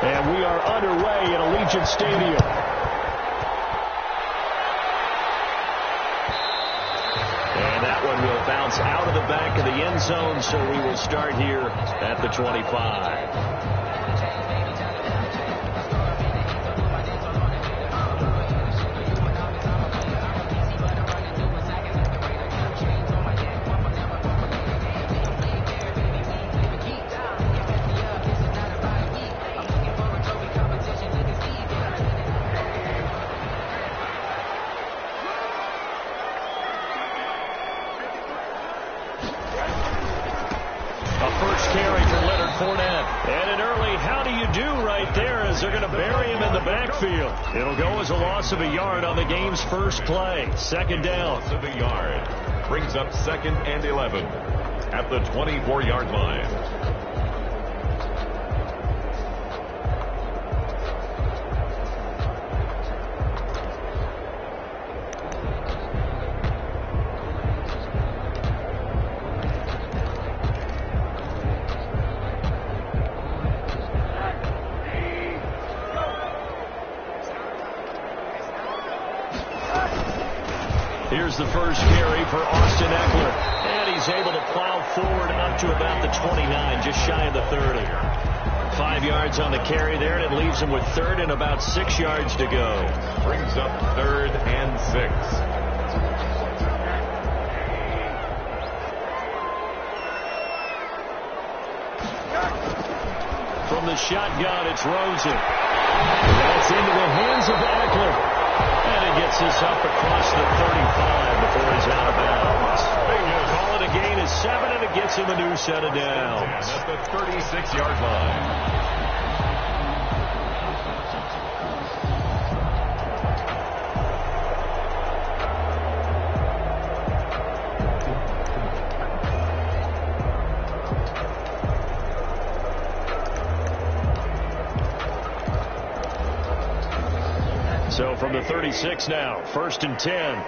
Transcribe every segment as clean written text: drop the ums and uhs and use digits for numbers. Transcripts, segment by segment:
And we are underway at Allegiant Stadium. And that one will bounce out of the back of the end zone, so we will start here at the 25. They're going to bury him in the backfield. It'll go as a loss of a yard on the game's first play. Second down. Loss of a yard. Brings up 2nd and 11 at the 24-yard line. Here's the first carry for Austin Eckler. And he's able to plow forward up to about the 29, just shy of the 30. 5 yards on the carry there, and it leaves him with 3rd and about 6 yards to go. Brings up 3rd and 6. From the shotgun, it's Rosen. That's into the hands of Eckler. And he gets this up across the 35 before he's out of bounds. Call it a gain of 7, and it gets him a new set of downs. At the 36-yard line. So from the 36 now, 1st and 10.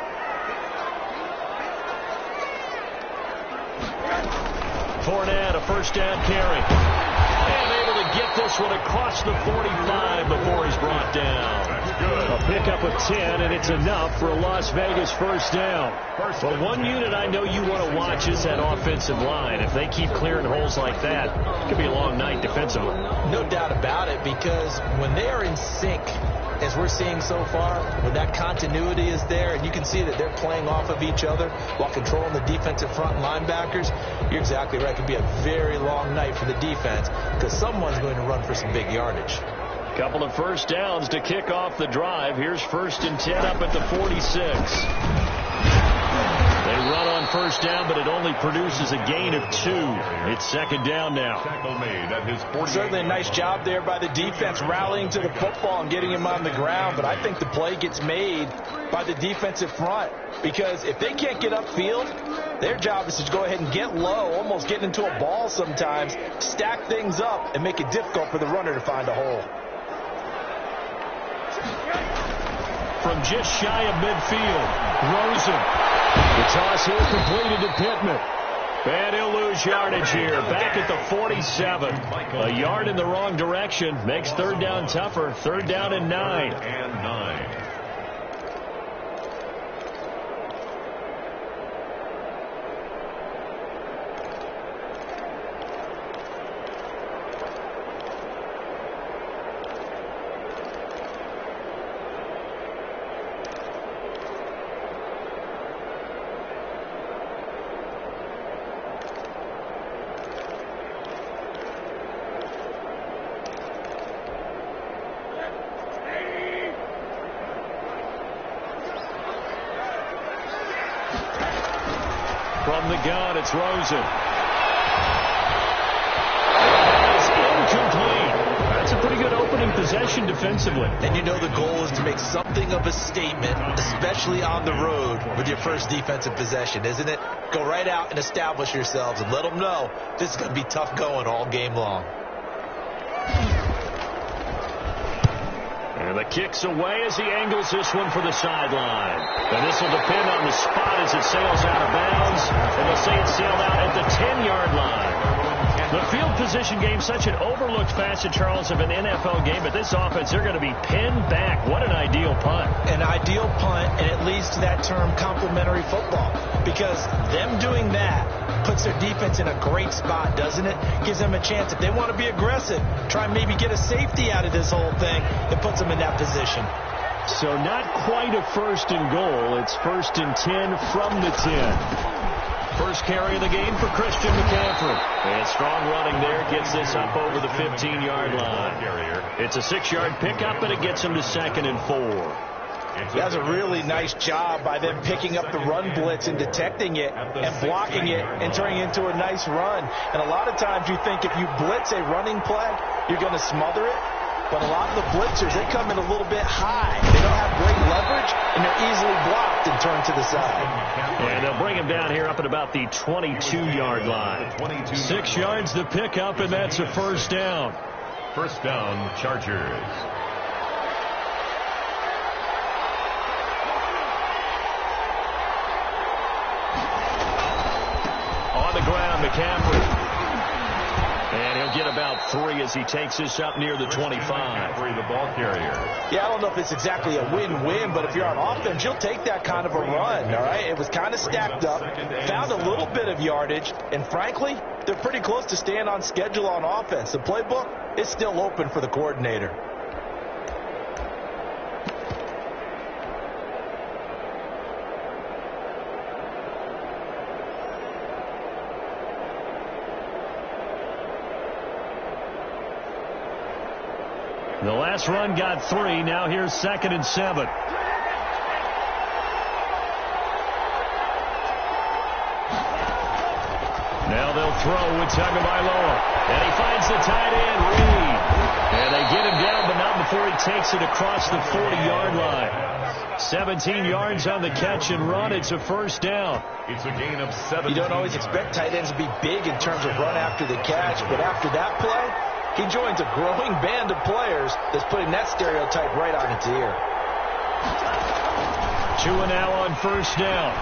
Fournette, a first down carry. And able to get this one across the 45 before he's brought down. That's good. A pickup of 10, and it's enough for a Las Vegas first down. But one unit I know you want to watch is that offensive line. If they keep clearing holes like that, it could be a long night defensively. No doubt about it, because when they are in sync, as we're seeing so far, when that continuity is there and you can see that they're playing off of each other while controlling the defensive front and linebackers, you're exactly right. It could be a very long night for the defense because someone's going to run for some big yardage. Couple of first downs to kick off the drive. Here's 1st and 10 up at the 46. They run on first down, but it only produces a gain of 2. It's 2nd down now. Tackle made at his 48. Certainly a nice job there by the defense rallying to the football and getting him on the ground, but I think the play gets made by the defensive front because if they can't get upfield, their job is to go ahead and get low, almost get into a ball sometimes, stack things up, and make it difficult for the runner to find a hole. From just shy of midfield, Rosen. The toss here completed to Pittman. And he'll lose yardage here. Back at the 47. A yard in the wrong direction. Makes 3rd down tougher. 3rd down and 9. And 9. From the gun, it's Rosen. It's incomplete. That's a pretty good opening possession defensively. And you know the goal is to make something of a statement, especially on the road with your first defensive possession, isn't it? Go right out and establish yourselves and let them know this is going to be tough going all game long. And the kick's away as he angles this one for the sideline. And this will depend on the spot as it sails out of bounds. And they'll say it sailed out at the 10-yard line. The field position game, such an overlooked facet, Charles, of an NFL game. But this offense, they're going to be pinned back. What an ideal punt. An ideal punt, and it leads to that term complementary football. Because them doing that puts their defense in a great spot, doesn't it? Gives them a chance. If they want to be aggressive, try and maybe get a safety out of this whole thing, it puts them in that position. So not quite a 1st and goal. It's 1st and 10 from the 10. First carry of the game for Christian McCaffrey. And strong running there gets this up over the 15-yard line. It's a 6-yard pickup, and it gets him to 2nd and 4. That's a really nice job by them picking up the run blitz and detecting it and blocking it and turning it into a nice run. And a lot of times you think if you blitz a running play, you're going to smother it. But a lot of the blitzers, they come in a little bit high. They don't have great leverage, and they're easily blocked and turned to the side. And they'll bring him down here up at about the 22-yard line. 6 yards the pickup, and that's a 1st down. 1st down, Chargers. On the ground, McCaffrey. And he'll get about 3 as he takes this up near the 25. The ball carrier. Yeah, I don't know if it's exactly a win-win, but if you're on offense, you'll take that kind of a run, all right? It was kind of stacked up, found a little bit of yardage, and frankly, they're pretty close to staying on schedule on offense. The playbook is still open for the coordinator. The last run got 3. Now here's 2nd and 7. Now they'll throw with Tagovailoa. And he finds the tight end, Reed. And they get him down, but not before he takes it across the 40-yard line. 17 yards on the catch and run. It's a 1st down. It's a gain of 7. You don't always expect tight ends to be big in terms of run after the catch, but after that play, he joins a growing band of players that's putting that stereotype right on its ear. Tua now on 1st down.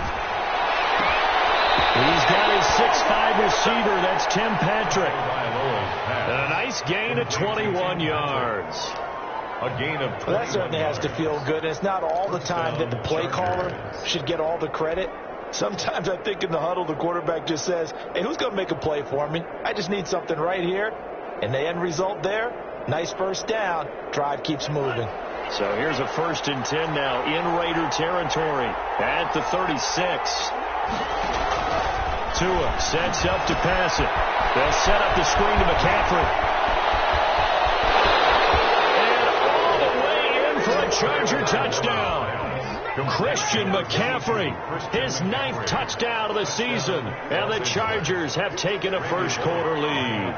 He's got his 6'5" receiver. That's Tim Patrick. And a nice gain of 21 yards. A gain of 21. Well, that certainly has to feel good. And it's not all the time that the play caller should get all the credit. Sometimes I think in the huddle, the quarterback just says, hey, who's going to make a play for me? I just need something right here. And the end result there, nice 1st down. Drive keeps moving. So here's a 1st and 10 now in Raider territory at the 36. Tua sets up to pass it. They'll set up the screen to McCaffrey. And all the way in for a Charger touchdown. Christian McCaffrey, his 9th touchdown of the season, and the Chargers have taken a 1st quarter lead.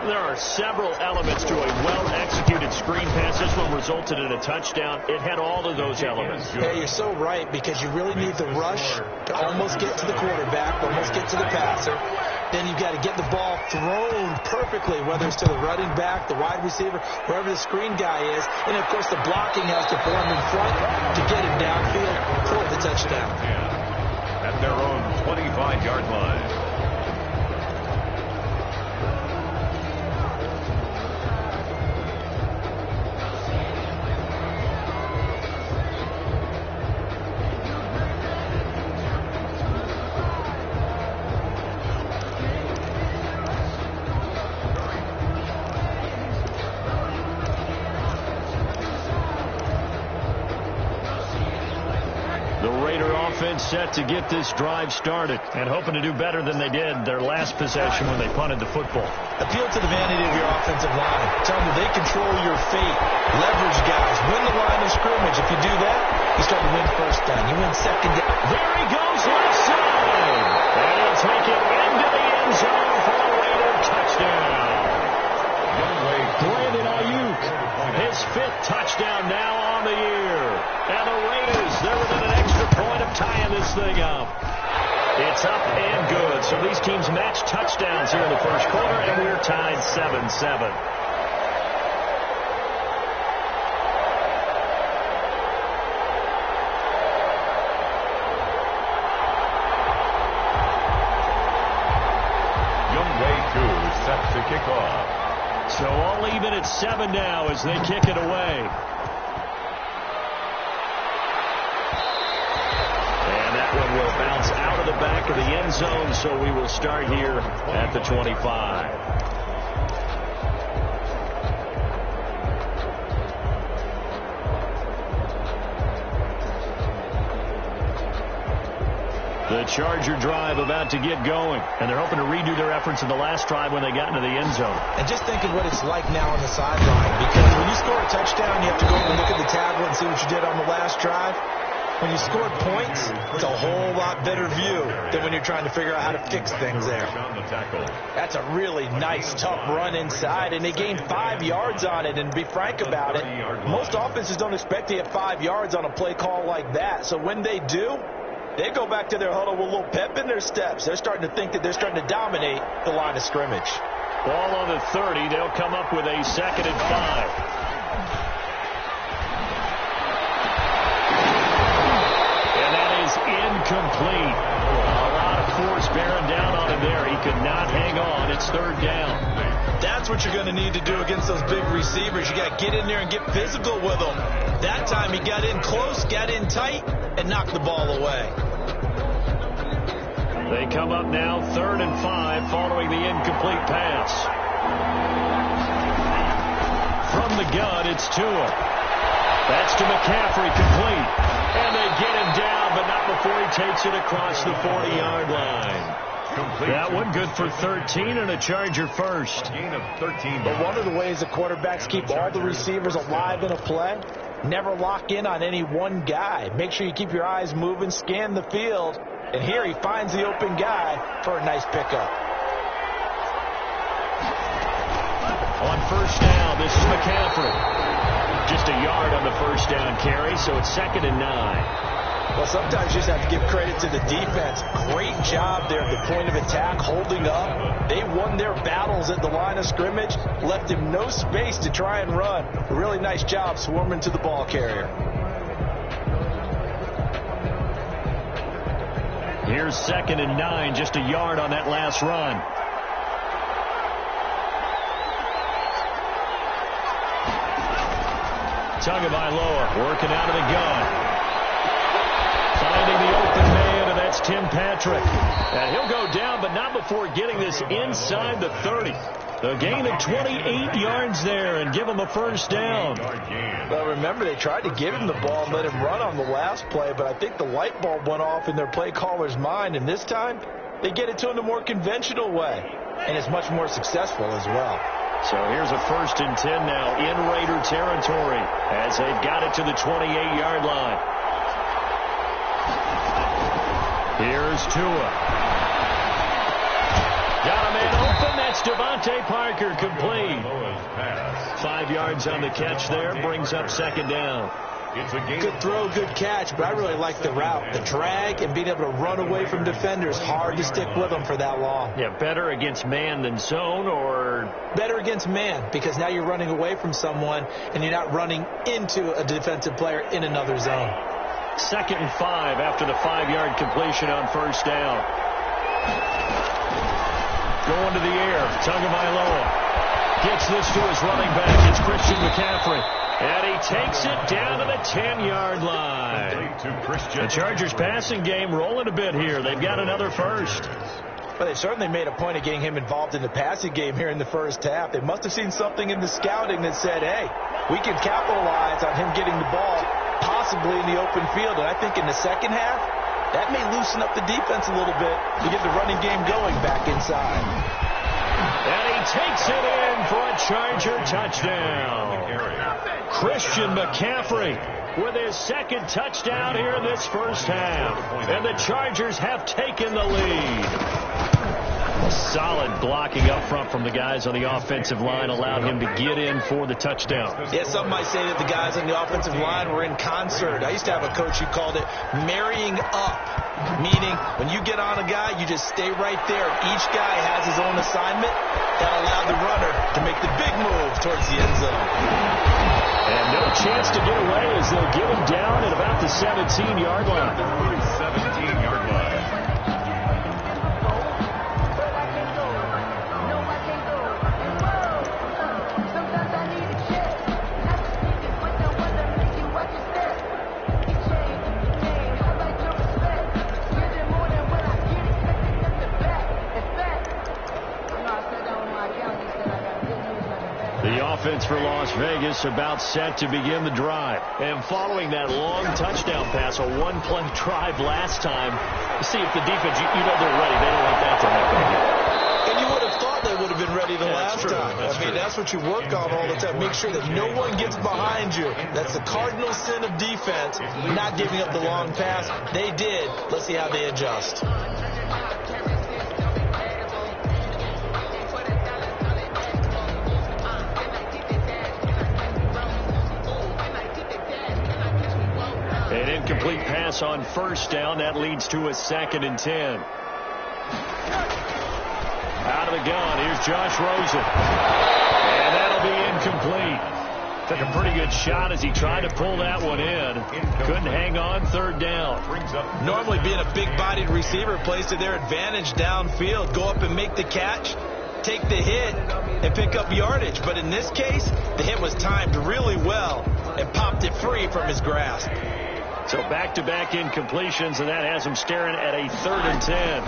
There are several elements to a well-executed screen pass. This one resulted in a touchdown. It had all of those elements. Yeah, you're so right, because you really need the rush to almost get to the quarterback, almost get to the passer. Then you've got to get the ball thrown perfectly, whether it's to the running back, the wide receiver, wherever the screen guy is. And, of course, the blocking has to form in front to get him downfield for the touchdown. At their own 25-yard line. Set to get this drive started and hoping to do better than they did their last possession when they punted the football. Appeal to the vanity of your offensive line. Tell them they control your fate. Leverage guys. Win the line of scrimmage. If you do that, you start to win 1st down. You win 2nd down. There he goes left side. And he'll take it into the end zone for a Raider touchdown. Brandon Ayuk, his 5th touchdown now on the year. And the Raiders, they're within an extra point of tying this thing up. It's up and good. So these teams match touchdowns here in the 1st quarter, and we're tied 7-7. Youngway 2. So all even at 7 now as they kick it away. And that one will bounce out of the back of the end zone, so we will start here at the 25. The Charger drive about to get going, and they're hoping to redo their efforts in the last drive when they got into the end zone. And just thinking what it's like now on the sideline, because when you score a touchdown, you have to go and look at the tablet and see what you did on the last drive. When you scored points, it's a whole lot better view than when you're trying to figure out how to fix things there. That's a really nice, tough run inside, and they gained 5 yards on it. And to be frank about it, most offenses don't expect to get 5 yards on a play call like that. So when they do, they go back to their huddle with a little pep in their steps. They're starting to think that they're starting to dominate the line of scrimmage. Ball on the 30. They'll come up with a 2nd and 5. And that is incomplete. A lot of force bearing down on him there. He could not hang on. It's 3rd down. That's what you're going to need to do against those big receivers. You got to get in there and get physical with them. That time he got in close, got in tight, and knocked the ball away. They come up now 3rd and 5 following the incomplete pass. From the gun, it's Tua. That's to McCaffrey, complete. And they get him down, but not before he takes it across the 40-yard line. That one good for 13 and a Charger first. Gain of 13. But one of the ways the quarterbacks keep all the receivers alive in a play, never lock in on any one guy. Make sure you keep your eyes moving, scan the field, and here he finds the open guy for a nice pickup. On 1st down, this is McCaffrey. Just a yard on the 1st down carry, so it's 2nd and 9. Well, sometimes you just have to give credit to the defense. Great job there at the point of attack, holding up. They won their battles at the line of scrimmage, left him no space to try and run. A really nice job swarming to the ball carrier. Here's 2nd and 9, just a yard on that last run. Tagovailoa working out of the gun. Finding the open man, and that's Tim Patrick. And he'll go down, but not before getting this inside the 30. A gain of 28 yards there and give him a 1st down. Well, remember, they tried to give him the ball and let him run on the last play, but I think the light bulb went off in their play caller's mind, and this time they get it to him the more conventional way, and it's much more successful as well. So here's a 1st and 10 now in Raider territory as they've got it to the 28-yard line. Here's Tua. Got a man open. That's Devontae Parker, complete. 5 yards on the catch there. Brings up 2nd down. Good throw, good catch, but I really like the route. The drag and being able to run away from defenders, hard to stick with them for that long. Yeah, better against man than zone, or? Better against man, because now you're running away from someone and you're not running into a defensive player in another zone. 2nd and 5 after the 5-yard completion on 1st down. Going to the air, Tagovailoa gets this to his running back. It's Christian McCaffrey. And he takes it down to the 10-yard line. The Chargers passing game rolling a bit here. They've got another 1st. Well, they certainly made a point of getting him involved in the passing game here in the 1st half. They must have seen something in the scouting that said, hey, we can capitalize on him getting the ball possibly in the open field. And I think in the 2nd half, that may loosen up the defense a little bit to get the running game going back inside. And he takes it in for a Charger touchdown. Christian McCaffrey with his 2nd touchdown here in this 1st half. And the Chargers have taken the lead. Solid blocking up front from the guys on the offensive line allowed him to get in for the touchdown. Yeah, some might say that the guys on the offensive line were in concert. I used to have a coach who called it marrying up, meaning when you get on a guy, you just stay right there. Each guy has his own assignment that allowed the runner to make the big move towards the end zone. And no chance to get away as they'll get him down at about the 17-yard line. 17-yard line. The offense for Las Vegas about set to begin the drive. And following that long touchdown pass, a one-play drive last time, see if the defense, you know they're ready. They don't want that to happen again. And you would have thought they would have been ready the last time. That's what you work on all the time. Make sure that no one gets behind you. That's the cardinal sin of defense, not giving up the long pass. They did. Let's see how they adjust. An incomplete pass on first down. That leads to a 2nd and 10. Out of the gun, here's Josh Rosen. And that'll be incomplete. Took a pretty good shot as he tried to pull that one in. Couldn't hang on, 3rd down. Normally being a big-bodied receiver plays to their advantage downfield. Go up and make the catch, take the hit, and pick up yardage. But in this case, the hit was timed really well and popped it free from his grasp. So back-to-back incompletions, and that has him staring at a 3rd and 10.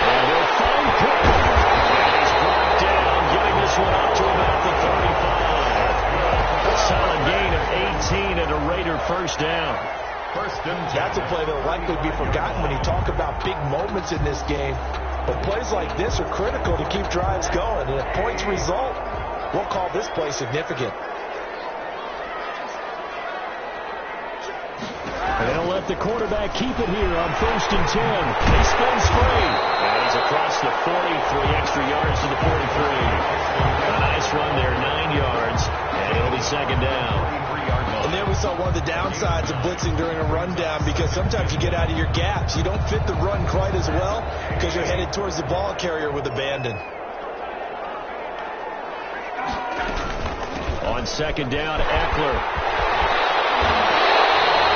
And they'll find Cook. And he's brought down, getting this one up to about the 35. A solid gain of 18 and a Raider first down. That's a play that will likely be forgotten when you talk about big moments in this game. But plays like this are critical to keep drives going. And if points result, we'll call this play significant. And they'll let the quarterback keep it here on 1st and 10. He spins free. And he's across the 43, extra yards to the 43. A nice run there, 9 yards. And it'll be 2nd down. And then we saw one of the downsides of blitzing during a rundown, because sometimes you get out of your gaps. You don't fit the run quite as well because you're headed towards the ball carrier with abandon. On 2nd down, Eckler.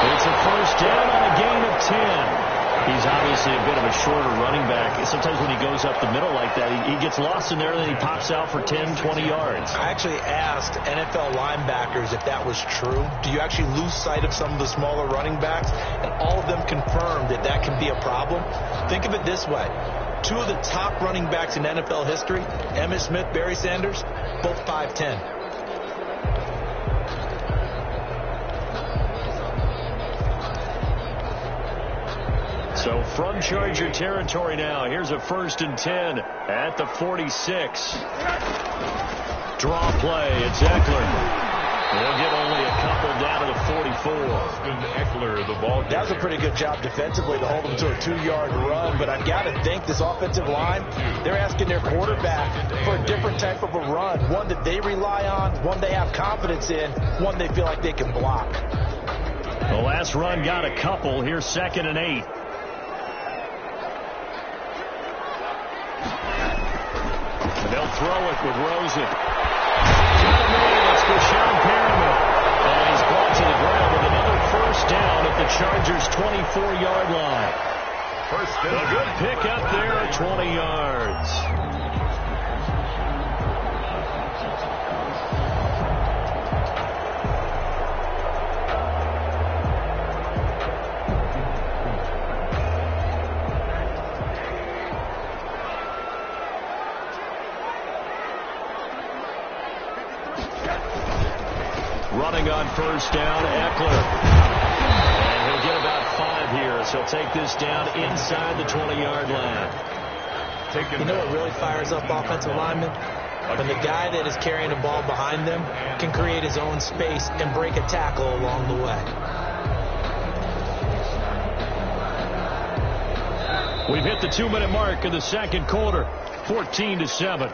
It's a first down on a gain of 10. He's obviously a bit of a shorter running back. Sometimes when he goes up the middle like that, he gets lost in there, and then he pops out for 10, 20 yards. I actually asked NFL linebackers if that was true. Do you actually lose sight of some of the smaller running backs? And all of them confirmed that that can be a problem. Think of it this way. 2 of the top running backs in NFL history, Emmitt Smith, Barry Sanders, both 5'10". So from Charger territory now, here's a 1st and 10 at the 46. Draw play, it's Eckler. They'll get only a couple down to the 44. Eckler, the ball. That was a pretty good job defensively to hold them to a 2-yard run, but I've got to think this offensive line, they're asking their quarterback for a different type of a run, one that they rely on, one they have confidence in, one they feel like they can block. The last run got a couple. Here's 2nd and 8. They'll throw it with Rosen. It's for Sean Perriman. And he's brought to the ground with another first down at the Chargers' 24-yard line. A good pick up there at 20 yards. Running on first down, Eckler. And he'll get about 5 here, so he'll take this down inside the 20-yard line. You know what really fires up offensive linemen? When the guy that is carrying the ball behind them can create his own space and break a tackle along the way. We've hit the 2-minute mark of the 2nd quarter, 14-7.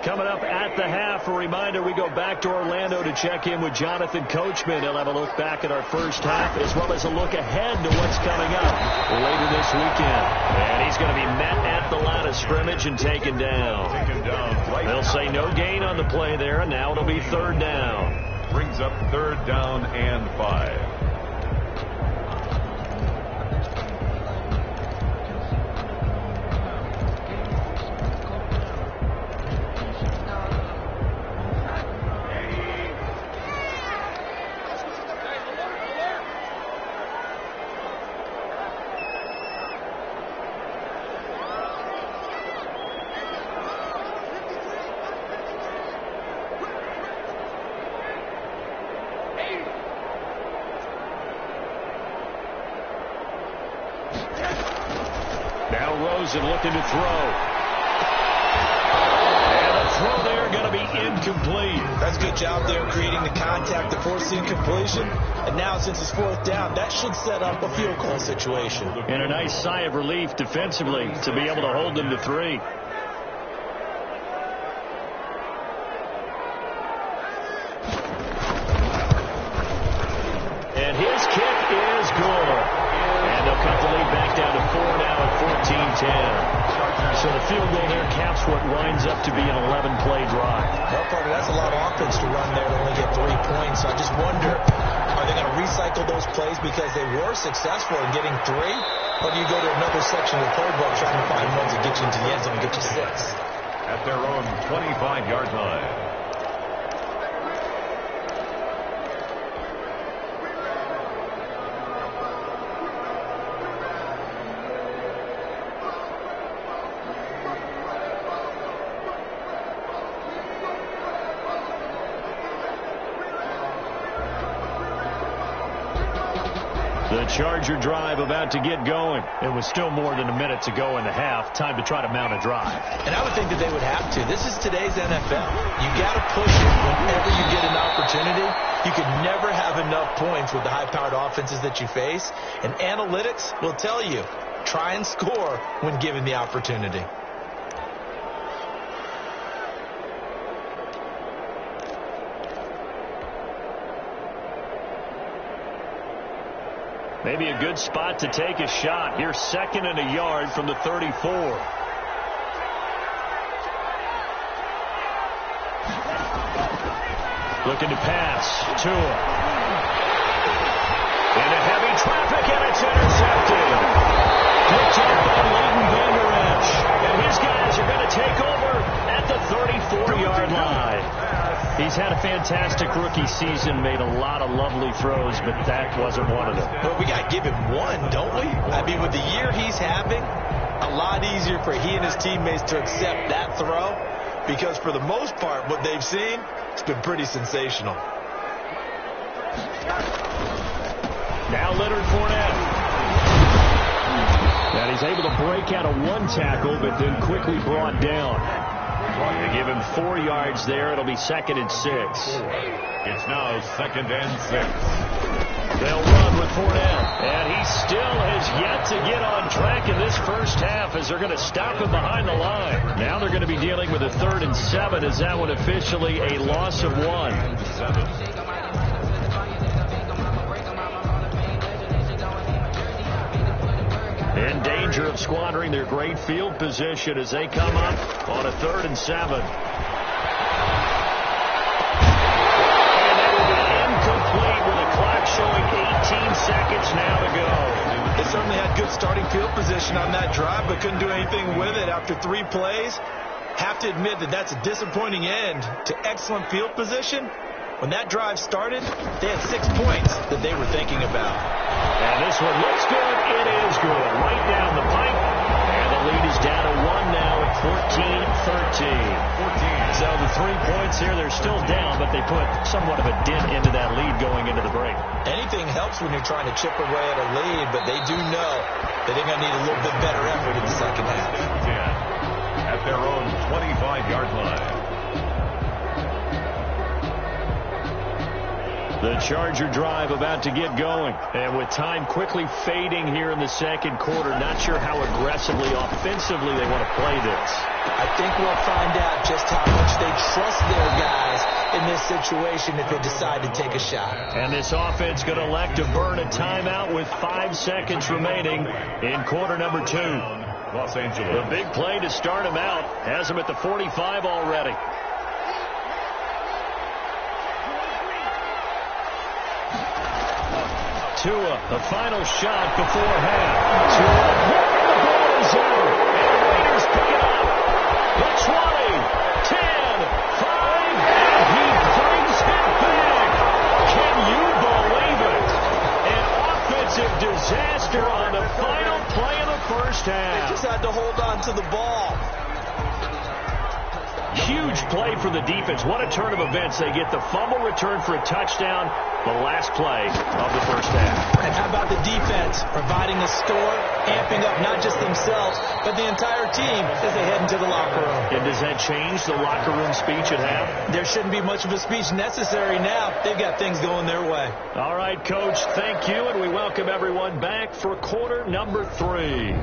Coming up at the half, a reminder, we go back to Orlando to check in with Jonathan Coachman. He'll have a look back at our first half, as well as a look ahead to what's coming up later this weekend. And he's going to be met at the line of scrimmage and taken down. They'll say no gain on the play there, and now it'll be 3rd down. Brings up 3rd down and 5. Rosen looking to throw. And the throw there going to be incomplete. That's a good job there creating the contact, the forcing completion. And now since it's fourth down, that should set up a field goal situation. And a nice sigh of relief defensively to be able to hold them to 3. And his kick is good. And they'll cut the lead back down to 4 now at 14-10. So the field goal there caps what winds up to be an 11-play drive. Well, Parker, that's a lot of offense to run there to only get 3 points. So I just wonder, are they going to recycle those plays because they were successful in getting 3? Or do you go to another section of the playbook trying to find ones that get you into the end zone and get you 6? At their own 25-yard line. The Charger drive about to get going. It was still more than a minute to go in the half. Time to try to mount a drive. And I would think that they would have to. This is today's NFL. You got to push it whenever you get an opportunity. You can never have enough points with the high-powered offenses that you face. And analytics will tell you, try and score when given the opportunity. Maybe a good spot to take a shot. Here's 2nd and a yard from the 34. Looking to pass. Tua. Into heavy traffic, and it's intercepted. Picked up by Leighton Vander Esch. And his guys are going to take over at the 34-yard line. He's had a fantastic rookie season, made a lot of lovely throws, but that wasn't one of them. But we got to give him one, don't we? I mean, with the year he's having, a lot easier for he and his teammates to accept that throw, because for the most part, what they've seen, it's been pretty sensational. Now Leonard Fournette. And he's able to break out of 1 tackle, but then quickly brought down. They give him 4 yards there. It'll be 2nd and 6. It's now 2nd and 6. They'll run with Fournette. And he still has yet to get on track in this first half as they're going to stop him behind the line. Now they're going to be dealing with a 3rd and 7. Is that one officially a loss of 1? In danger of squandering their great field position as they come up on a 3rd and 7. And they will be incomplete with the clock showing 18 seconds now to go. They certainly had good starting field position on that drive, but couldn't do anything with it after 3 plays. Have to admit that that's a disappointing end to excellent field position. When that drive started, they had 6 points that they were thinking about. And this one looks good. It is good. Right down the pipe. And the lead is down to 1 now at 14-13. So the 3 points here, they're still down, but they put somewhat of a dent into that lead going into the break. Anything helps when you're trying to chip away at a lead, but they do know that they're going to need a little bit better effort in the second half. At their own 25-yard line. The Charger drive about to get going. And with time quickly fading here in the second quarter, not sure how aggressively, offensively they want to play this. I think we'll find out just how much they trust their guys in this situation if they decide to take a shot. And this offense going to elect to burn a timeout with 5 seconds remaining in quarter number 2. Los Angeles. The big play to start him out has him at the 45 already. Tua, the final shot before half. Tua, the ball is out. And the Raiders pick it up. The 20, 10, 5, and he brings it back. Can you believe it? An offensive disaster on the final play of the first half. They just had to hold on to the ball. Huge play for the defense. What a turn of events. They get the fumble return for a touchdown, the last play of the first half. And how about the defense providing a score, amping up not just themselves, but the entire team as they head into the locker room. And does that change the locker room speech at half? There shouldn't be much of a speech necessary now. They've got things going their way. All right, Coach, thank you, and we welcome everyone back for quarter number 3.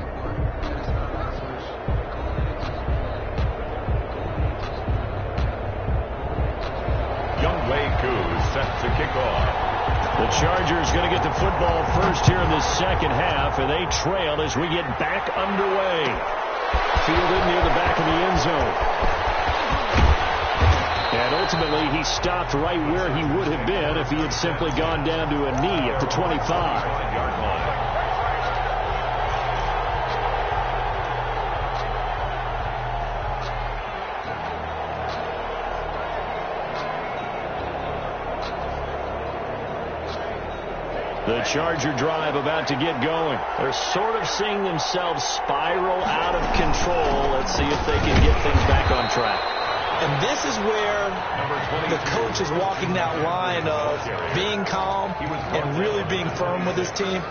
Set to kick off. The Chargers going to get the football first here in the second half, and they trail as we get back underway. Fielded near the back of the end zone. And ultimately, he stopped right where he would have been if he had simply gone down to a knee at the 25-yard line. The Charger drive about to get going. They're sort of seeing themselves spiral out of control. Let's see if they can get things back on track. And this is where the coach is walking that line of being calm and really being firm with his team.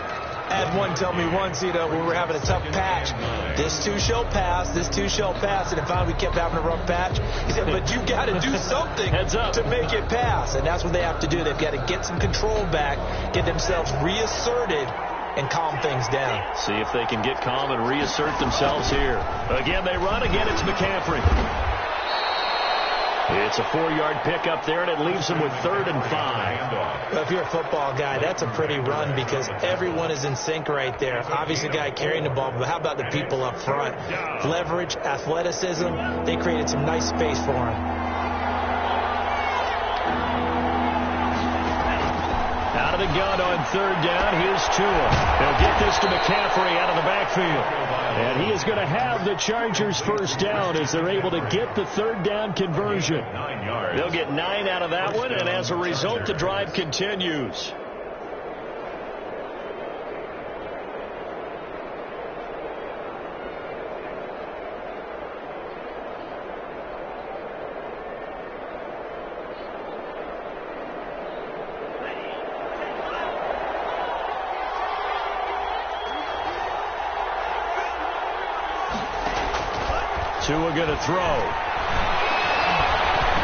I had one tell me once, when we were having a tough patch, this too shall pass, this too shall pass. And finally we kept having a rough patch. He said, but you got to do something to make it pass. And that's what they have to do. They've got to get some control back, get themselves reasserted, and calm things down. See if they can get calm and reassert themselves here. Again, they run. Again, it's McCaffrey. It's a 4-yard pickup there, and it leaves them with 3rd and 5. Well, if you're a football guy, that's a pretty run because everyone is in sync right there. Obviously, the guy carrying the ball, but how about the people up front? Leverage, athleticism, they created some nice space for him. Out of the gun on 3rd down, here's Tua. They'll get this to McCaffrey out of the backfield. And he is going to have the Chargers first down as they're able to get the 3rd down conversion. They'll get 9 out of that one, and as a result, the drive continues. Tua going to throw.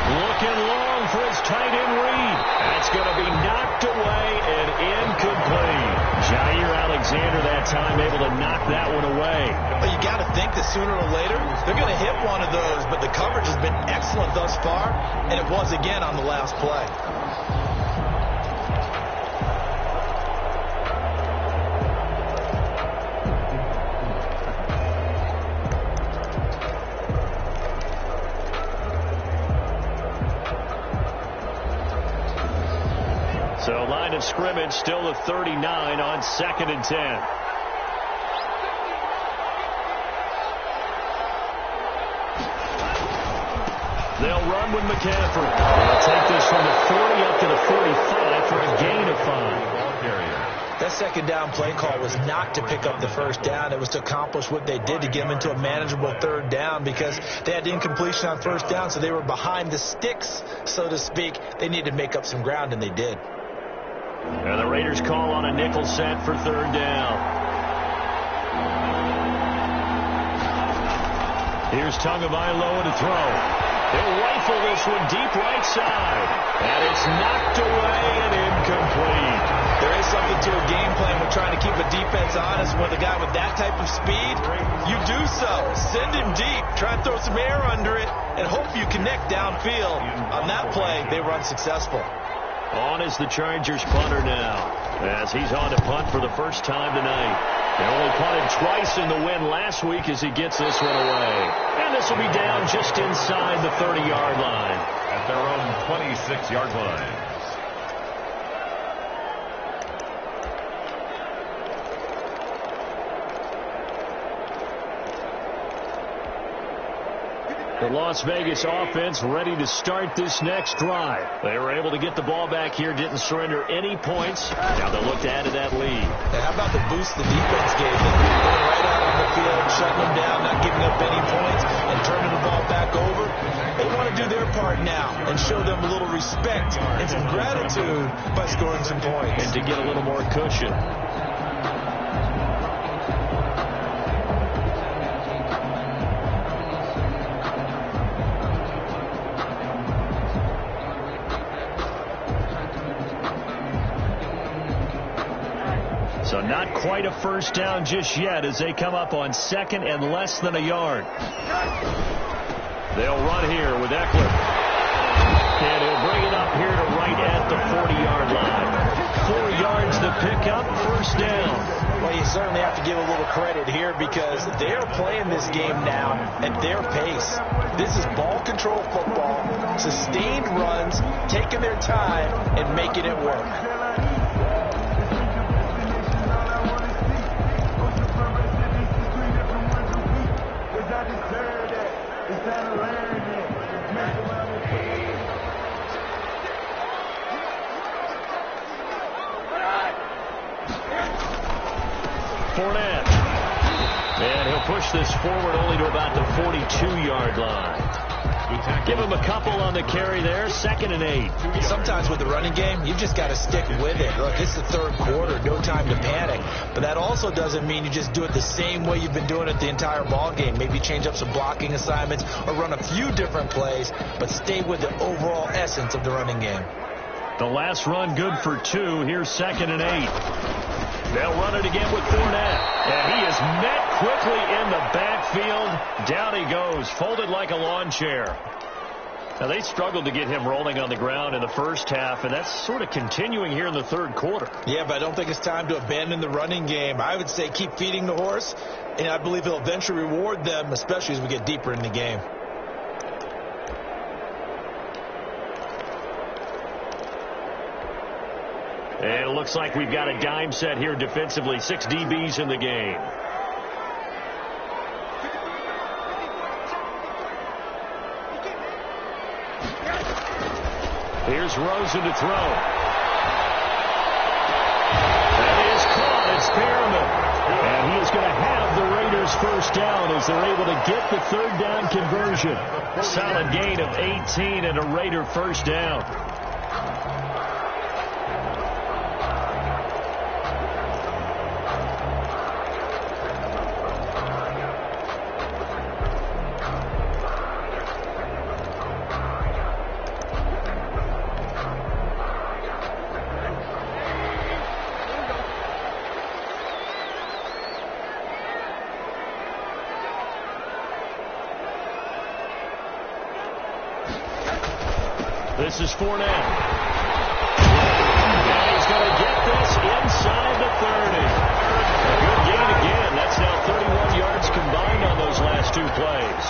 Looking long for his tight end read. That's going to be knocked away and incomplete. Jair Alexander that time able to knock that one away. But you got to think that sooner or later they're going to hit one of those. But the coverage has been excellent thus far, and it was again on the last play. So line of scrimmage still the 39 on 2nd and 10. They'll run with McCaffrey. They'll take this from the 40 up to the 45 for a gain of 5. That 2nd down play call was not to pick up the 1st down. It was to accomplish what they did to get them into a manageable 3rd down because they had incompletion on 1st down, so they were behind the sticks, so to speak. They needed to make up some ground, and they did. And the Raiders call on a nickel set for 3rd down. Here's Tagovailoa to throw. They'll rifle this one deep right side. And it's knocked away and incomplete. There is something to a game plan when trying to keep a defense honest. With a guy with that type of speed, you do so. Send him deep. Try and throw some air under it and hope you connect downfield. On that play, they were unsuccessful. On is the Chargers punter now, as he's on to punt for the first time tonight. They only punted twice in the win last week as he gets this one away. And this will be down just inside the 30-yard line. At their own 26-yard line. The Las Vegas offense ready to start this next drive. They were able to get the ball back here, didn't surrender any points. Now they'll look to add to that lead. And how about the boost the defense gave them? Going right out on the field, shutting them down, not giving up any points, and turning the ball back over. They part now and show them a little respect and some gratitude by scoring some points. And to get a little more cushion. So not quite a first down just yet as they come up on second and less than a yard. They'll run here with Eckler. And he'll bring it up here to right at the 40-yard line. 4 yards to pick up, first down. Well, you certainly have to give a little credit here because they're playing this game now at their pace. This is ball control football, sustained runs, taking their time and making it work. Fournette. And he'll push this forward only to about the 42-yard line. Give him a couple on the carry there. 2nd and 8. Sometimes with the running game, you just got to stick with it. Look, it's the third quarter, no time to panic. But that also doesn't mean you just do it the same way you've been doing it the entire ball game. Maybe change up some blocking assignments or run a few different plays, but stay with the overall essence of the running game. The last run good for 2. Here's 2nd and 8. They'll run it again with Fournette. And he is met quickly in the backfield. Down he goes, folded like a lawn chair. Now, they struggled to get him rolling on the ground in the first half, and that's sort of continuing here in the third quarter. Yeah, but I don't think it's time to abandon the running game. I would say keep feeding the horse, and I believe he'll eventually reward them, especially as we get deeper in the game. And it looks like we've got a dime set here defensively. 6 DBs in the game. Here's Rosen to throw. That is caught. It's Perriman. And he is going to have the Raiders first down as they're able to get the third down conversion. Solid gain of 18 and a Raider first down. This is Fournette. And he's going to get this inside the 30. A good gain again. That's now 31 yards combined on those last 2 plays.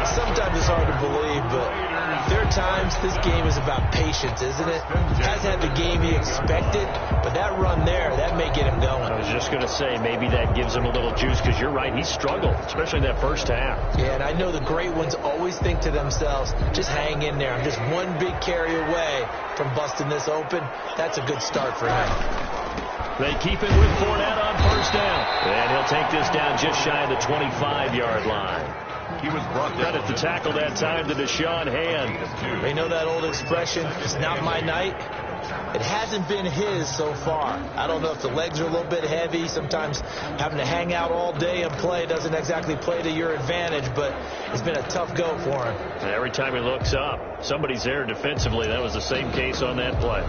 Sometimes it's hard to believe, but there are times this game is about patience, isn't it? He hasn't had the game he expected, but that run there, that may get him going. I was just going to say, maybe that gives him a little juice, because you're right, he struggled, especially in that first half. Yeah, and I know the great ones always think to themselves, just hang in there. I'm just one big carry away from busting this open. That's a good start for him. They keep it with Fournette on first down. And he'll take this down just shy of the 25-yard line. He was brought down. Credit the tackle that time to Deshaun Hand. They know that old expression, it's not my night. It hasn't been his so far. I don't know if the legs are a little bit heavy. Sometimes having to hang out all day and play doesn't exactly play to your advantage, but it's been a tough go for him. And every time he looks up, somebody's there defensively. That was the same case on that play.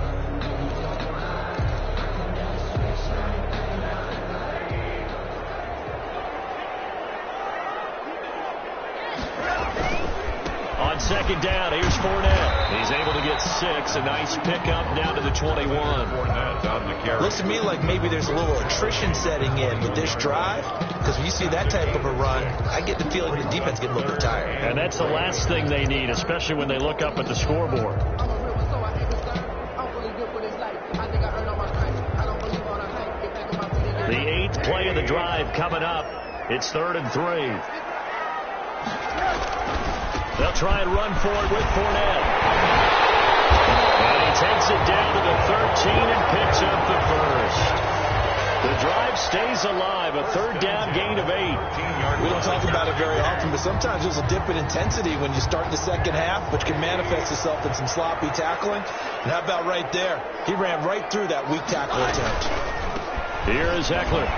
On second down, here's Fournette. He's able to get 6. A nice pickup down to the 21. Looks to me like maybe there's a little attrition setting in with this drive, because when you see that type of a run, I get the feeling the defense getting a little bit tired. And that's the last thing they need, especially when they look up at the scoreboard. The 8th play of the drive coming up. It's 3rd and 3. They'll try and run for it with Fournette. And he takes it down to the 13 and picks up the first. The drive stays alive. A third down gain of 8. We don't talk about it very often, but sometimes there's a dip in intensity when you start the second half, which can manifest itself in some sloppy tackling. And how about right there? He ran right through that weak tackle attempt. Here is Eckler. And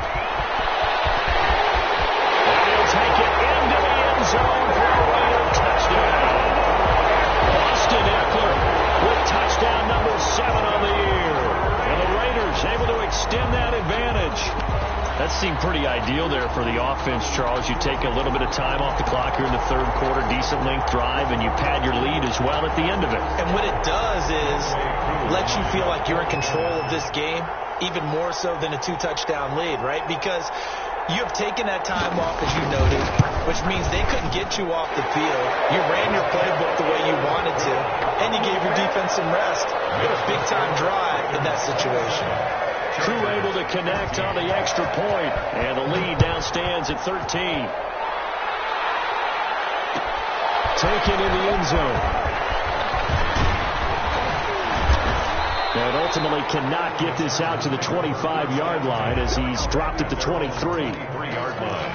he'll take it into the end zone for a Raider touchdown. Austin Eckler with touchdown number 7 on the year. And the Raiders able to extend that advantage. That seemed pretty ideal there for the offense, Charles. You take a little bit of time off the clock here in the third quarter, decent length drive, and you pad your lead as well at the end of it. And what it does is let you feel like you're in control of this game, even more so than a 2-touchdown lead, right? Because you have taken that time off, as you noted, which means they couldn't get you off the field. You ran your playbook the way you wanted to, and you gave your defense some rest. You had a big-time drive in that situation. Crew able to connect on the extra point, and the lead now stands at 13. Taken in the end zone. And ultimately cannot get this out to the 25-yard line as he's dropped at the 23. 3-yard line.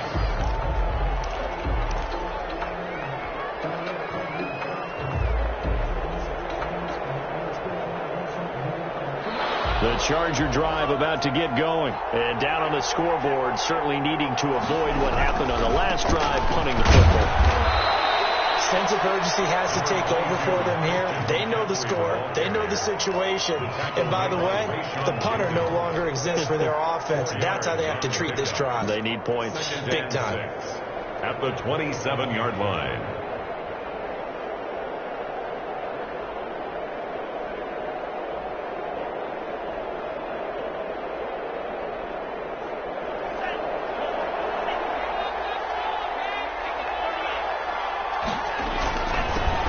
The Charger drive about to get going. And down on the scoreboard, certainly needing to avoid what happened on the last drive, punting the football. Sense of urgency has to take over for them here. They know the score. They know the situation. And by the way, the punter no longer exists for their offense. That's how they have to treat this drive. They need points. Big time. At the 27-yard line.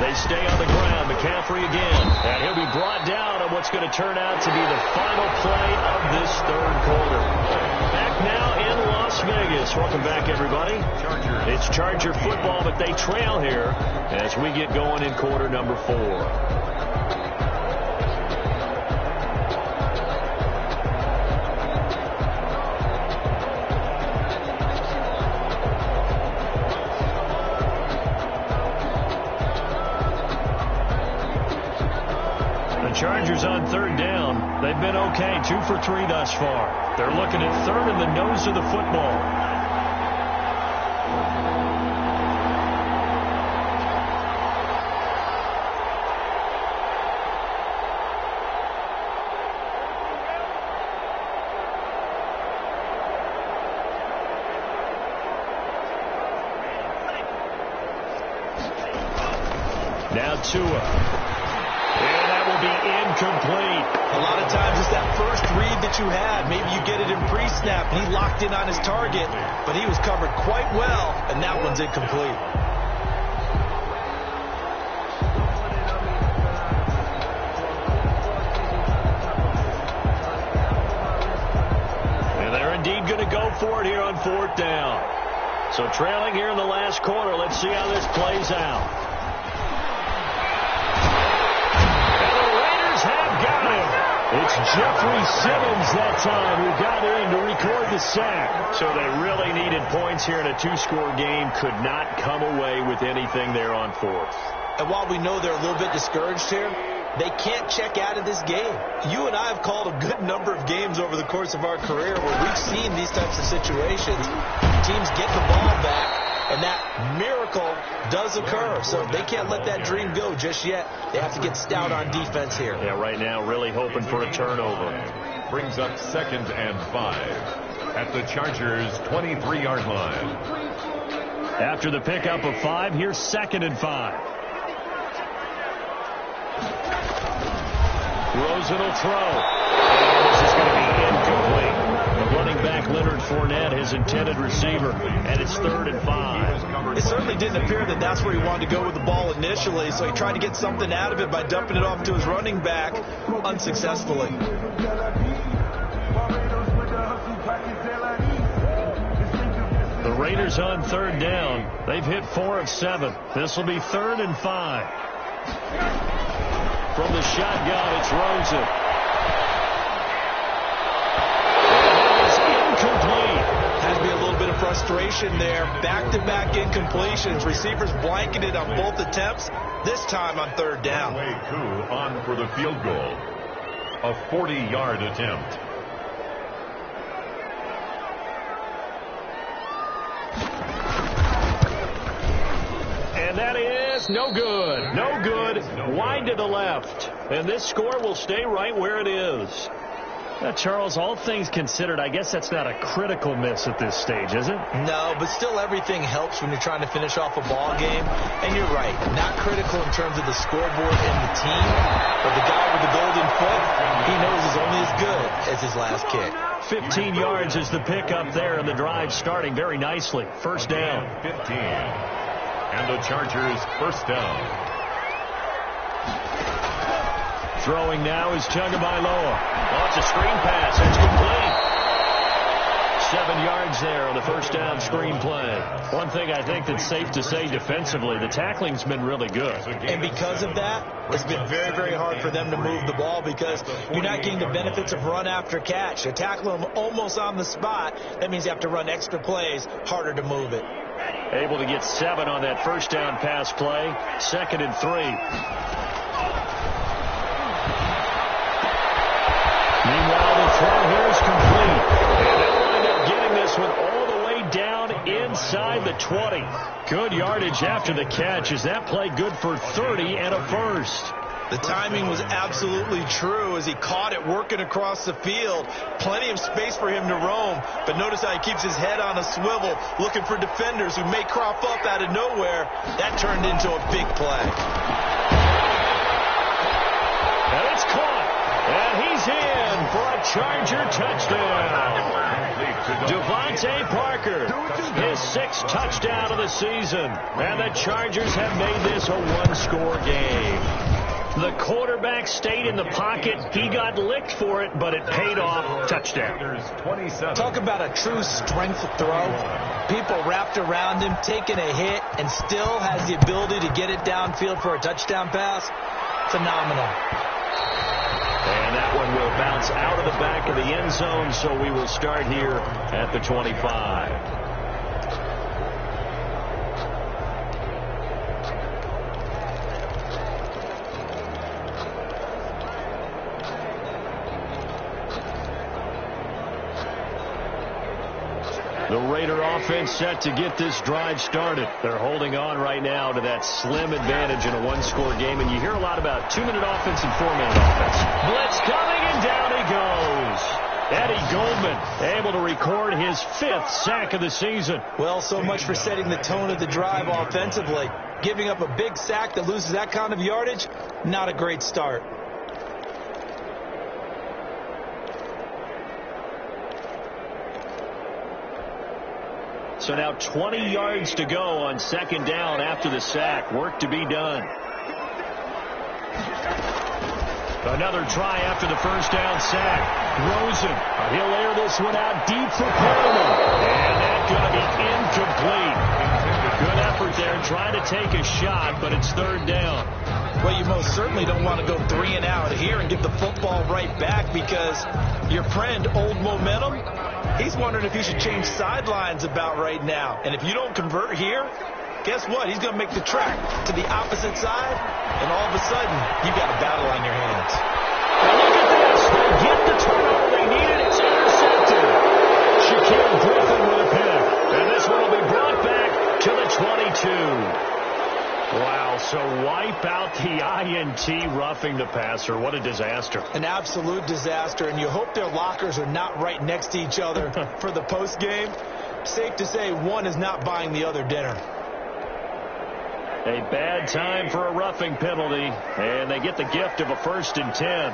They stay on the ground. McCaffrey again. And he'll be brought down on what's going to turn out to be the final play of this third quarter. Back now in Las Vegas. Welcome back, everybody. It's Charger football, but they trail here as we get going in quarter number 4. Chargers on third down. They've been okay, 2 for 3 thus far. They're looking at third in the nose of the football. Now Tua. Be incomplete. A lot of times it's that first read that you had. Maybe you get it in pre-snap, and he locked in on his target, but he was covered quite well, and that one's incomplete. And they're indeed going to go for it here on fourth down. So trailing here in the last quarter. Let's see how this plays out. It's Jeffrey Simmons that time who got in to record the sack. So they really needed points here in a 2-score game. Could not come away with anything there on fourth. And while we know they're a little bit discouraged here, they can't check out of this game. You and I have called a good number of games over the course of our career where we've seen these types of situations. Teams get the ball back, and that miracle does occur. So they can't let that dream go just yet. They have to get stout on defense here. Yeah, right now really hoping for a turnover. Brings up 2nd and 5 at the Chargers' 23-yard line. After the pickup of 5, here's 2nd and 5. Rosen will throw. And this is going to be incomplete. The running back Leonard Fournette, his intended receiver, and it's 3rd and 5. It certainly didn't appear that that's where he wanted to go with the ball initially, so he tried to get something out of it by dumping it off to his running back unsuccessfully. The Raiders on 3rd down. They've hit 4 of 7. This will be 3rd and 5. From the shotgun, it's Rosen. And that is incomplete. Has to be a little bit of frustration there. Back-to-back incompletions. Receivers blanketed on both attempts, this time on third down. Koo on for the field goal. A 40-yard attempt. And that is no good. No good. Wide to the left. And this score will stay right where it is. Now, Charles, all things considered, I guess that's not a critical miss at this stage, is it? No, but still everything helps when you're trying to finish off a ball game. And you're right, not critical in terms of the scoreboard and the team. But the guy with the golden foot, he knows he's only as good as his last kick. 15 yards is the pickup there, and the drive starting very nicely. First down. 15. And the Chargers first down. Throwing now is Tagovailoa. Oh, it's a screen pass. It's complete. 7 yards there on the first down screen play. One thing I think that's safe to say defensively, the tackling's been really good. And because of that, it's been very, very hard for them to move the ball because you're not getting the benefits of run after catch. You tackle them almost on the spot. That means you have to run extra plays, harder to move it. Able to get 7 on that first down pass play. 2nd and 3. Meanwhile, the throw here is complete. And they'll wind up getting this one all the way down inside the 20. Good yardage after the catch. Is that play good for 30 and a first? The timing was absolutely true as he caught it working across the field. Plenty of space for him to roam. But notice how he keeps his head on a swivel, looking for defenders who may crop up out of nowhere. That turned into a big play. And it's caught. And he's in for a Charger touchdown. Devontae Parker, his 6th touchdown of the season. And the Chargers have made this a one-score game. The quarterback stayed in the pocket. He got licked for it, but it paid off. Touchdown. Talk about a true strength throw. People wrapped around him, taking a hit, and still has the ability to get it downfield for a touchdown pass. Phenomenal. And that one will bounce out of the back of the end zone, so we will start here at the 25. The Raider offense set to get this drive started. They're holding on right now to that slim advantage in a one-score game, and you hear a lot about 2-minute offense and 4-minute offense. Blitz coming, and down he goes. Eddie Goldman able to record his 5th sack of the season. Well, so much for setting the tone of the drive offensively. Giving up a big sack that loses that kind of yardage, not a great start. So now 20 yards to go on 2nd down after the sack. Work to be done. Another try after the first down sack. Rosen, he'll air this one out deep for Perriman. And that's going to be incomplete. Good effort there trying to take a shot, but it's 3rd down. Well, you most certainly don't want to go 3 and out here and give the football right back because your friend, Old Momentum, he's wondering if he should change sidelines about right now. And if you don't convert here, guess what? He's going to make the trek to the opposite side, and all of a sudden, you've got a battle on your hands. Now look at this. They get the turnover they needed. It's intercepted. Shaquille Griffin with a pick. And this one will be brought back to the 22. Wow, so wipe out the INT roughing the passer. What a disaster. An absolute disaster, and you hope their lockers are not right next to each other for the postgame. Safe to say one is not buying the other dinner. A bad time for a roughing penalty, and they get the gift of a 1st and 10.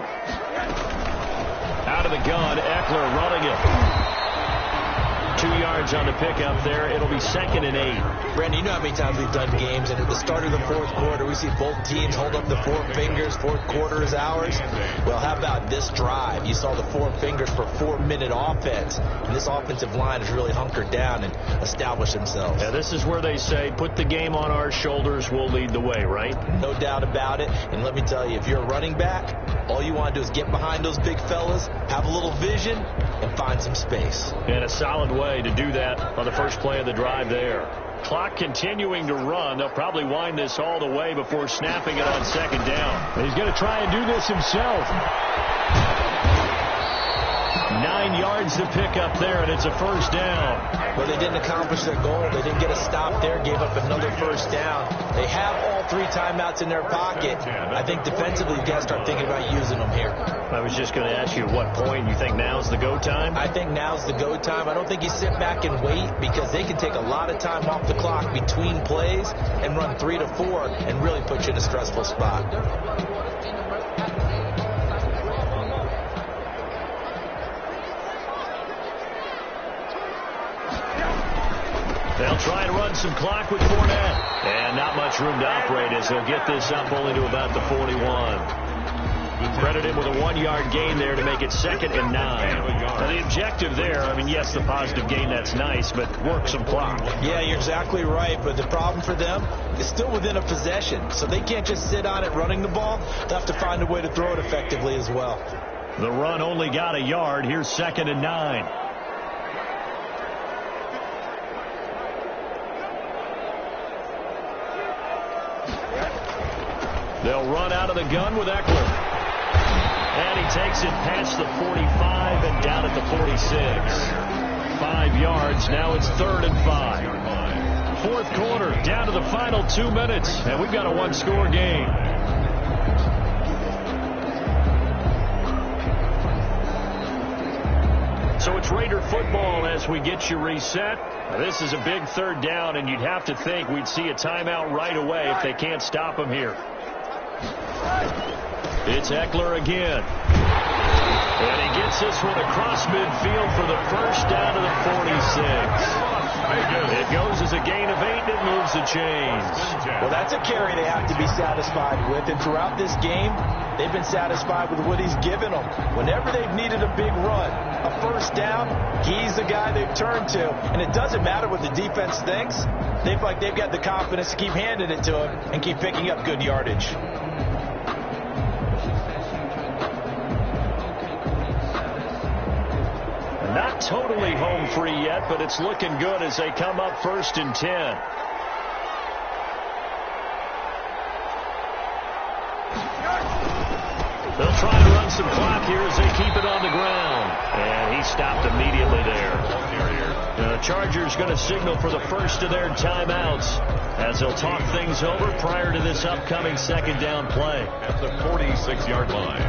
Out of the gun, Eckler running it. 2 yards on the pickup there. It'll be 2nd and 8. Brandon, you know how many times we've done games, and at the start of the fourth quarter, we see both teams hold up the 4 fingers. Fourth quarter is ours. Well, how about this drive? You saw the 4 fingers for 4-minute offense, and this offensive line has really hunkered down and established themselves. Yeah, this is where they say, put the game on our shoulders, we'll lead the way, right? No doubt about it. And let me tell you, if you're a running back, all you want to do is get behind those big fellas, have a little vision, and find some space. And a solid way to do that on the first play of the drive there. Clock continuing to run. They'll probably wind this all the way before snapping it on 2nd down. He's going to try and do this himself. 9 yards to pick up there, and it's a 1st down. Well, they didn't accomplish their goal. They didn't get a stop there, gave up another 1st down. They have all 3 timeouts in their pocket. I think defensively, you got to start thinking about using them here. I was just going to ask you at what point you think now's the go time? I think now's the go time. I don't think you sit back and wait, because they can take a lot of time off the clock between plays and run 3 to 4 and really put you in a stressful spot. They'll try and run some clock with Fournette. And not much room to operate as they'll get this up only to about the 41. Credit him with a 1-yard gain there to make it 2nd and 9. Now the objective there, I mean, yes, the positive gain, that's nice, but work some clock. Yeah, you're exactly right, but the problem for them is still within a possession, so they can't just sit on it running the ball. They'll have to find a way to throw it effectively as well. The run only got a yard. Here's 2nd and 9. They'll run out of the gun with Eckler. And he takes it past the 45 and down at the 46. 5 yards. Now it's 3rd and 5. Fourth quarter, down to the final 2 minutes. And we've got a 1-score game. So it's Raider football as we get you reset. Now, this is a big 3rd down, and you'd have to think we'd see a timeout right away if they can't stop him here. It's Eckler again. And he gets this one across midfield for the 1st down to the 46. It goes as a gain of 8, and it moves the chains. Well, that's a carry they have to be satisfied with. And throughout this game, they've been satisfied with what he's given them. Whenever they've needed a big run, a 1st down, he's the guy they've turned to. And it doesn't matter what the defense thinks. They feel like they've got the confidence to keep handing it to him and keep picking up good yardage. Not totally home free yet, but it's looking good as they come up 1st and 10. They'll try and run some clock here as they keep it on the ground. And he stopped immediately there. The Chargers going to signal for the 1st of their timeouts as they'll talk things over prior to this upcoming 2nd down play. At the 46-yard line.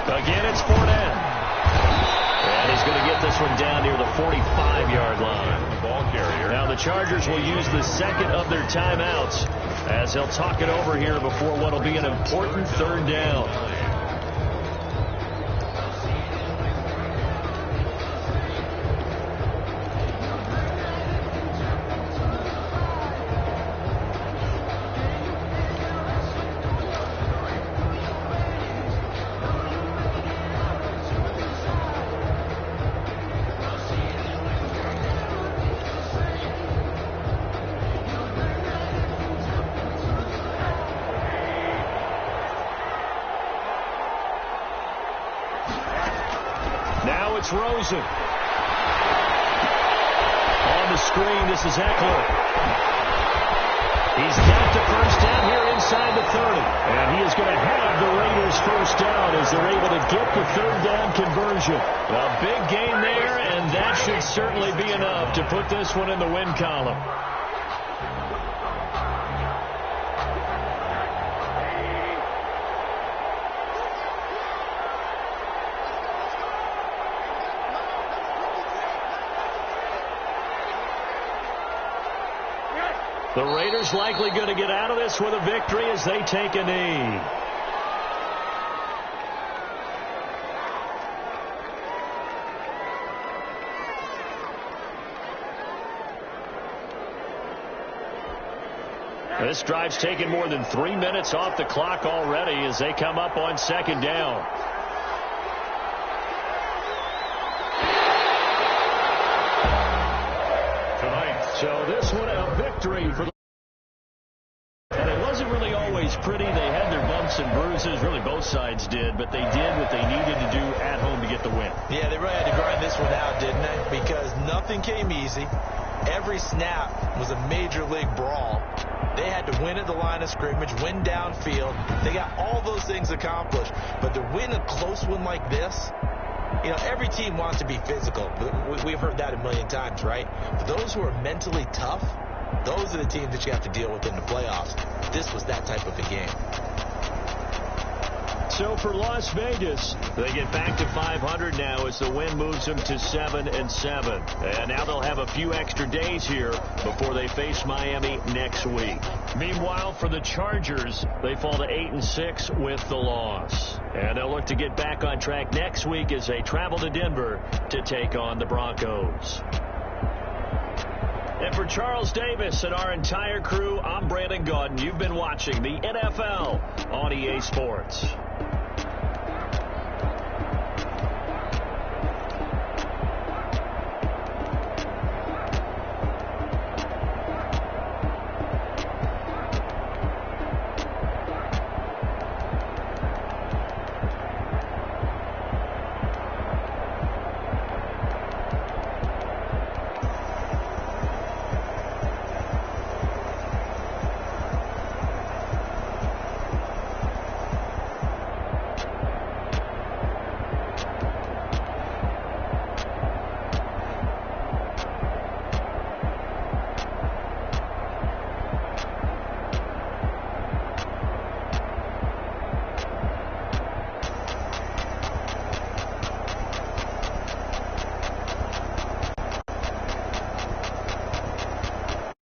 Again, it's Fournette. And he's going to get this one down near the 45-yard line. The ball carrier. Now the Chargers will use the 2nd of their timeouts as they'll talk it over here before what will be an important 3rd down. It's Rosen. On the screen, this is Eckler. He's got the 1st down here inside the 30. And he is going to have the Raiders' 1st down as they're able to get the 3rd down conversion. A big gain there, and that should certainly be enough to put this one in the win column. The Raiders likely going to get out of this with a victory as they take a knee. This drive's taken more than 3 minutes off the clock already as they come up on second down. So this one a victory for the... And it wasn't really always pretty. They had their bumps and bruises. Really both sides did. But they did what they needed to do at home to get the win. Yeah, they really had to grind this one out, didn't they? Because nothing came easy. Every snap was a major league brawl. They had to win at the line of scrimmage, win downfield. They got all those things accomplished. But to win a close one like this... You know, every team wants to be physical. We've heard that a million times, right? But those who are mentally tough, those are the teams that you have to deal with in the playoffs. This was that type of a game. So for Las Vegas, they get back to 500 now as the win moves them to 7-7. And now they'll have a few extra days here before they face Miami next week. Meanwhile, for the Chargers, they fall to 8-6 with the loss. And they'll look to get back on track next week as they travel to Denver to take on the Broncos. And for Charles Davis and our entire crew, I'm Brandon Gaudin. You've been watching the NFL on EA Sports.